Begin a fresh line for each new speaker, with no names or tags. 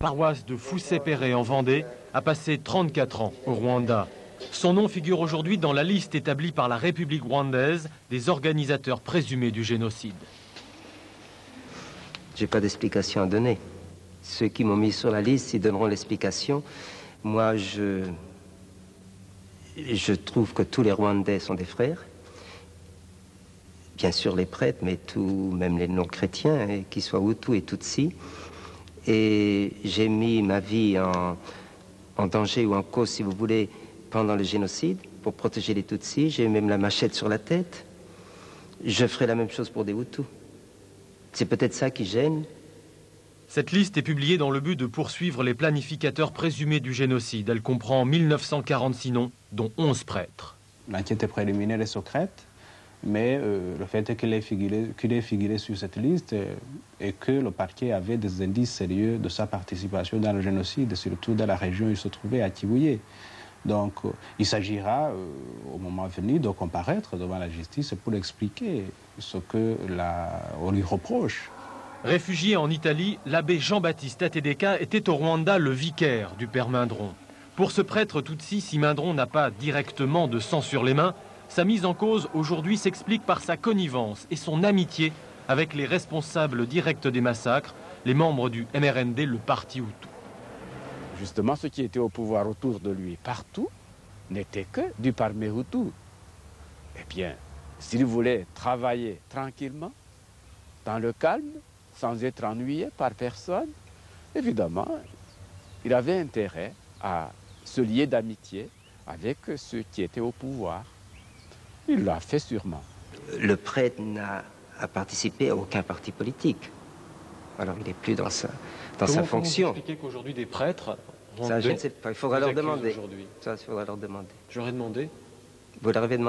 paroisse de Foussé-Péré en Vendée, a passé 34 ans au Rwanda. Son nom figure aujourd'hui dans la liste établie par la République rwandaise des organisateurs présumés du génocide.
Je n'ai pas d'explication à donner. Ceux qui m'ont mis sur la liste, ils donneront l'explication. Moi, je trouve que tous les Rwandais sont des frères. Bien sûr les prêtres, mais même les non-chrétiens, qu'ils soient Hutus et Tutsis. Et j'ai mis ma vie en danger ou en cause, si vous voulez, pendant le génocide, pour protéger les Tutsis. J'ai même la machette sur la tête. Je ferai la même chose pour des Hutus. C'est peut-être ça qui gêne.
Cette liste est publiée dans le but de poursuivre les planificateurs présumés du génocide. Elle comprend 1946 noms, dont 11 prêtres.
L'enquête préliminaire est secrète. Mais le fait qu'il ait figuré sur cette liste et que le parquet avait des indices sérieux de sa participation dans le génocide, surtout dans la région où il se trouvait, à Kibuye. Donc il s'agira au moment venu de comparaître devant la justice pour expliquer ce qu'on lui reproche.
Réfugié en Italie, l'abbé Jean-Baptiste Atedeka était au Rwanda le vicaire du père Mindron. Pour ce prêtre Tutsi, si Mindron n'a pas directement de sang sur les mains, sa mise en cause aujourd'hui s'explique par sa connivence et son amitié avec les responsables directs des massacres, les membres du MRND, le parti Hutu.
Justement, ceux qui étaient au pouvoir autour de lui partout n'étaient que du parmi Hutu. Eh bien, s'il voulait travailler tranquillement, dans le calme, sans être ennuyé par personne, évidemment, il avait intérêt à se lier d'amitié avec ceux qui étaient au pouvoir. Il l'a fait sûrement.
Le prêtre n'a participé à aucun parti politique. Alors il n'est plus dans sa fonction.
Comment vous expliquez qu'aujourd'hui des prêtres...
Ça, je ne sais pas. Il faudra leur demander.
Ça,
il faudra leur demander.
J'aurais demandé.
Vous leur avez demandé.